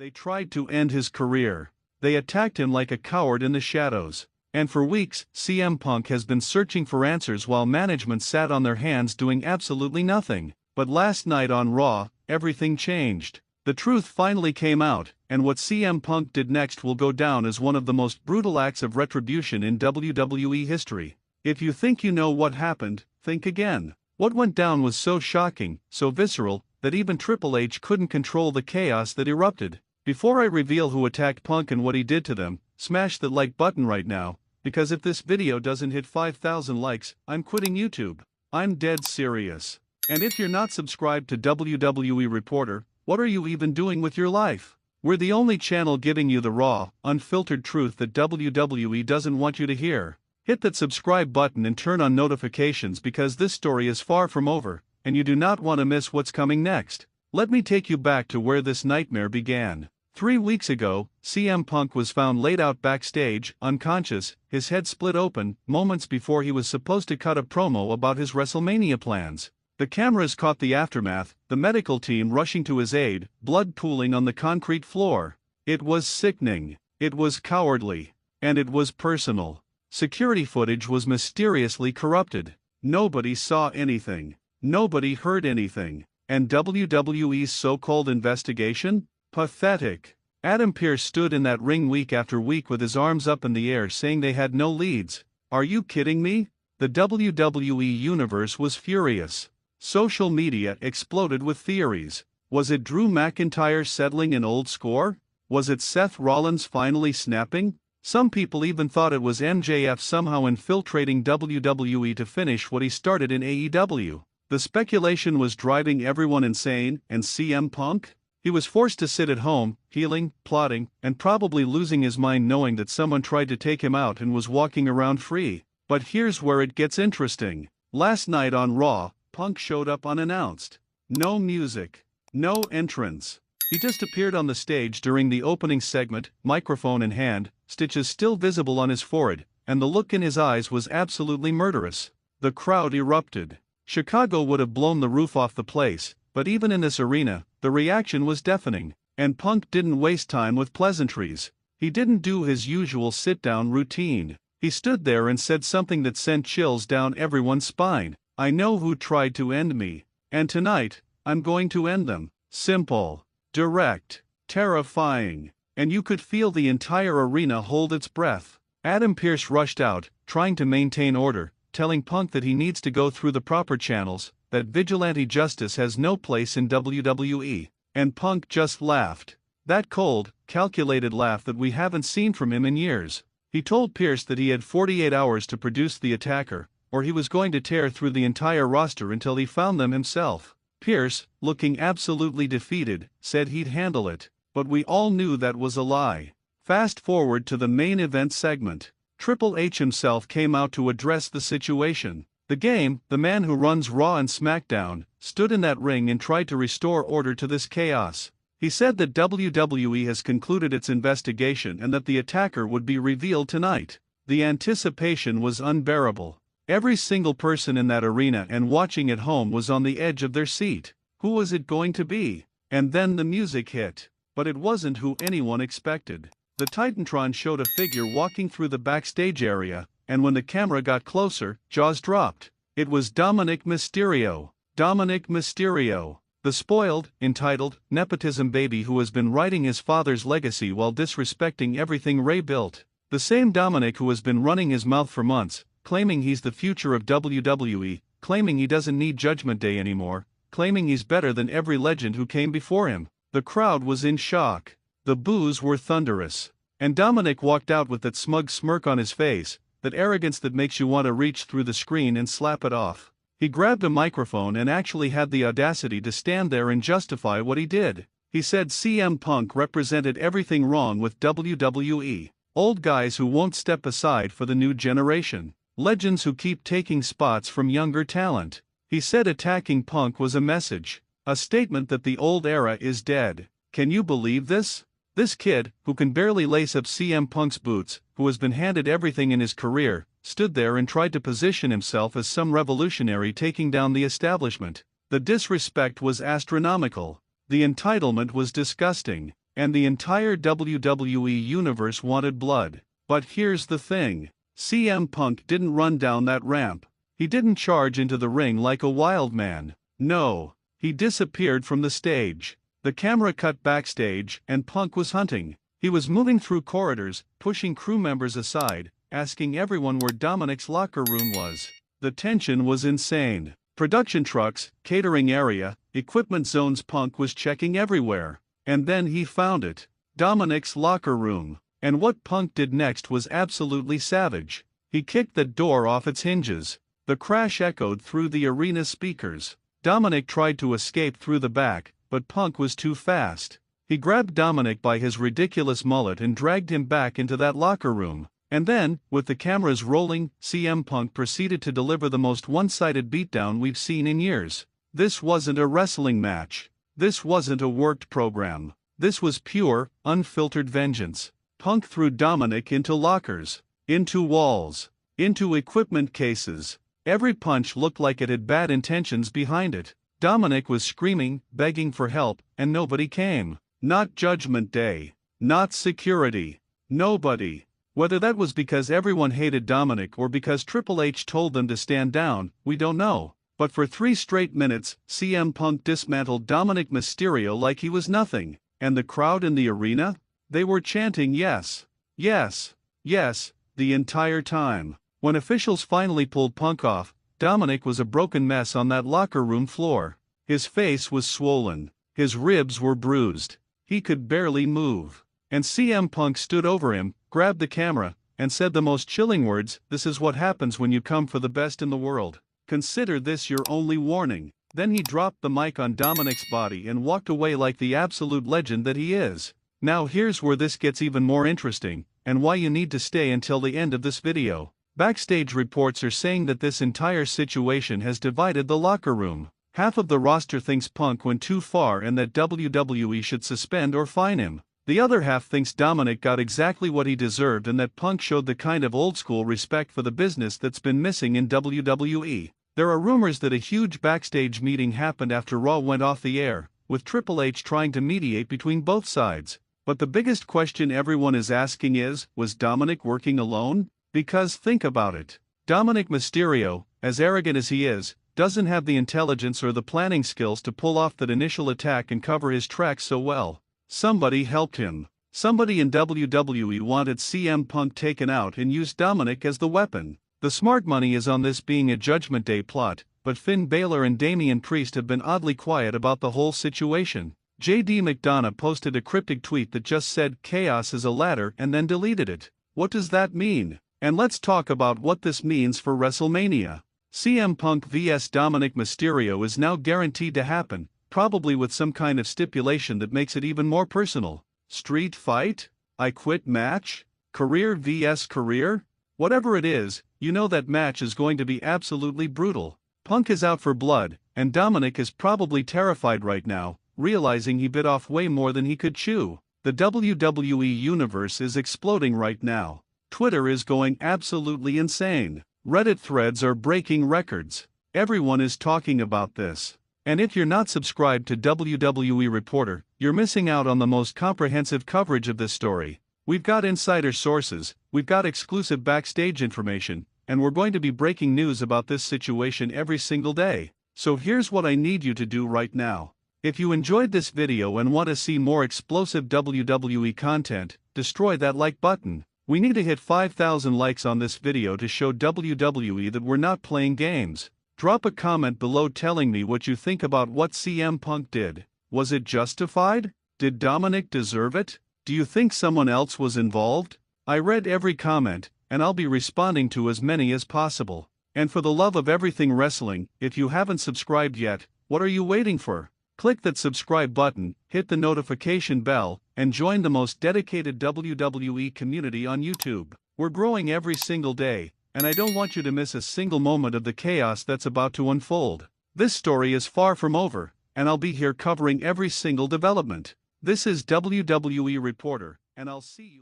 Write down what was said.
They tried to end his career. They attacked him like a coward in the shadows. And for weeks, CM Punk has been searching for answers while management sat on their hands doing absolutely nothing. But last night on Raw, everything changed. The truth finally came out, and what CM Punk did next will go down as one of the most brutal acts of retribution in WWE history. If you think you know what happened, think again. What went down was so shocking, so visceral, that even Triple H couldn't control the chaos that erupted. Before I reveal who attacked Punk and what he did to them, smash the like button right now, because if this video doesn't hit 5,000 likes, I'm quitting YouTube. I'm dead serious. And if you're not subscribed to WWE Reporter, what are you even doing with your life? We're the only channel giving you the raw, unfiltered truth that WWE doesn't want you to hear. Hit that subscribe button and turn on notifications because this story is far from over, and you do not want to miss what's coming next. Let me take you back to where this nightmare began. 3 weeks ago, CM Punk was found laid out backstage, unconscious, his head split open, moments before he was supposed to cut a promo about his WrestleMania plans. The cameras caught the aftermath, the medical team rushing to his aid, blood pooling on the concrete floor. It was sickening, it was cowardly, and it was personal. Security footage was mysteriously corrupted. Nobody saw anything. Nobody heard anything. And WWE's so-called investigation? Pathetic. Adam Pearce stood in that ring week after week with his arms up in the air saying they had no leads. Are you kidding me? The WWE universe was furious. Social media exploded with theories. Was it Drew McIntyre settling an old score? Was it Seth Rollins finally snapping? Some people even thought it was MJF somehow infiltrating WWE to finish what he started in AEW. The speculation was driving everyone insane, and CM Punk? He was forced to sit at home, healing, plotting, and probably losing his mind knowing that someone tried to take him out and was walking around free. But here's where it gets interesting. Last night on Raw, Punk showed up unannounced. No music. No entrance. He just appeared on the stage during the opening segment, microphone in hand, stitches still visible on his forehead, and the look in his eyes was absolutely murderous. The crowd erupted. Chicago would have blown the roof off the place, but even in this arena, the reaction was deafening, and Punk didn't waste time with pleasantries. He didn't do his usual sit-down routine. He stood there and said something that sent chills down everyone's spine. I know who tried to end me, and tonight, I'm going to end them. Simple. Direct. Terrifying. And you could feel the entire arena hold its breath. Adam Pearce rushed out, trying to maintain order, telling Punk that he needs to go through the proper channels, that vigilante justice has no place in WWE. And Punk just laughed. That cold, calculated laugh that we haven't seen from him in years. He told Pearce that he had 48 hours to produce the attacker, or he was going to tear through the entire roster until he found them himself. Pearce, looking absolutely defeated, said he'd handle it, but we all knew that was a lie. Fast forward to the main event segment. Triple H himself came out to address the situation. The Game, the man who runs Raw and SmackDown, stood in that ring and tried to restore order to this chaos. He said that WWE has concluded its investigation and that the attacker would be revealed tonight. The anticipation was unbearable. Every single person in that arena and watching at home was on the edge of their seat. Who was it going to be? And then the music hit. But it wasn't who anyone expected. The Titantron showed a figure walking through the backstage area, and when the camera got closer, jaws dropped. It was Dominic Mysterio. Dominic Mysterio. The spoiled, entitled, nepotism baby who has been riding his father's legacy while disrespecting everything Ray built. The same Dominic who has been running his mouth for months, claiming he's the future of WWE, claiming he doesn't need Judgment Day anymore, claiming he's better than every legend who came before him. The crowd was in shock. The boos were thunderous. And Dominic walked out with that smug smirk on his face, that arrogance that makes you want to reach through the screen and slap it off. He grabbed a microphone and actually had the audacity to stand there and justify what he did. He said CM Punk represented everything wrong with WWE. Old guys who won't step aside for the new generation. Legends who keep taking spots from younger talent. He said attacking Punk was a message. A statement that the old era is dead. Can you believe this? This kid, who can barely lace up CM Punk's boots, who has been handed everything in his career, stood there and tried to position himself as some revolutionary taking down the establishment. The disrespect was astronomical. The entitlement was disgusting. and the entire WWE universe wanted blood. But here's the thing. CM Punk didn't run down that ramp. He didn't charge into the ring like a wild man. No, he disappeared from the stage. The camera cut backstage, and Punk was hunting. He was moving through corridors, pushing crew members aside, asking everyone where Dominic's locker room was. The tension was insane. Production trucks, catering area, equipment zones. Punk was checking everywhere. And then he found it. Dominic's locker room. And what Punk did next was absolutely savage. He kicked the door off its hinges. The crash echoed through the arena speakers. Dominic tried to escape through the back, but Punk was too fast. He grabbed Dominic by his ridiculous mullet and dragged him back into that locker room. And then, with the cameras rolling, CM Punk proceeded to deliver the most one-sided beatdown we've seen in years. This wasn't a wrestling match. This wasn't a worked program. This was pure, unfiltered vengeance. Punk threw Dominic into lockers, into walls, into equipment cases. Every punch looked like it had bad intentions behind it. Dominic was screaming, begging for help, and nobody came. Not Judgment Day. Not security. Nobody. Whether that was because everyone hated Dominic or because Triple H told them to stand down, we don't know. But for 3 straight minutes, CM Punk dismantled Dominic Mysterio like he was nothing. And the crowd in the arena? They were chanting yes, yes, yes, the entire time. When officials finally pulled Punk off, Dominic was a broken mess on that locker room floor. His face was swollen. His ribs were bruised. He could barely move. And CM Punk stood over him, grabbed the camera, and said the most chilling words, "This is what happens when you come for the best in the world. Consider this your only warning." Then he dropped the mic on Dominic's body and walked away like the absolute legend that he is. Now here's where this gets even more interesting, and why you need to stay until the end of this video. Backstage reports are saying that this entire situation has divided the locker room. Half of the roster thinks Punk went too far and that WWE should suspend or fine him. The other half thinks Dominic got exactly what he deserved and that Punk showed the kind of old-school respect for the business that's been missing in WWE. There are rumors that a huge backstage meeting happened after Raw went off the air, with Triple H trying to mediate between both sides. But the biggest question everyone is asking is, was Dominic working alone? Because think about it. Dominic Mysterio, as arrogant as he is, doesn't have the intelligence or the planning skills to pull off that initial attack and cover his tracks so well. Somebody helped him. Somebody in WWE wanted CM Punk taken out and used Dominic as the weapon. The smart money is on this being a Judgment Day plot, but Finn Balor and Damian Priest have been oddly quiet about the whole situation. JD McDonough posted a cryptic tweet that just said "chaos is a ladder" and then deleted it. What does that mean? And let's talk about what this means for WrestleMania. CM Punk vs Dominic Mysterio is now guaranteed to happen, probably with some kind of stipulation that makes it even more personal. Street fight? I quit match? Career vs career? Whatever it is, you know that match is going to be absolutely brutal. Punk is out for blood, and Dominic is probably terrified right now, realizing he bit off way more than he could chew. The WWE universe is exploding right now. Twitter is going absolutely insane. Reddit threads are breaking records. Everyone is talking about this. And if you're not subscribed to WWE Reporter, you're missing out on the most comprehensive coverage of this story. We've got insider sources, we've got exclusive backstage information, and we're going to be breaking news about this situation every single day. So here's what I need you to do right now. If you enjoyed this video and want to see more explosive WWE content, destroy that like button. We need to hit 5,000 likes on this video to show WWE that we're not playing games. Drop a comment below telling me what you think about what CM Punk did. Was it justified? Did Dominic deserve it? Do you think someone else was involved? I read every comment, and I'll be responding to as many as possible. And for the love of everything wrestling, if you haven't subscribed yet, what are you waiting for? Click that subscribe button, hit the notification bell, and join the most dedicated WWE community on YouTube. We're growing every single day, and I don't want you to miss a single moment of the chaos that's about to unfold. This story is far from over, and I'll be here covering every single development. This is WWE Reporter, and I'll see you.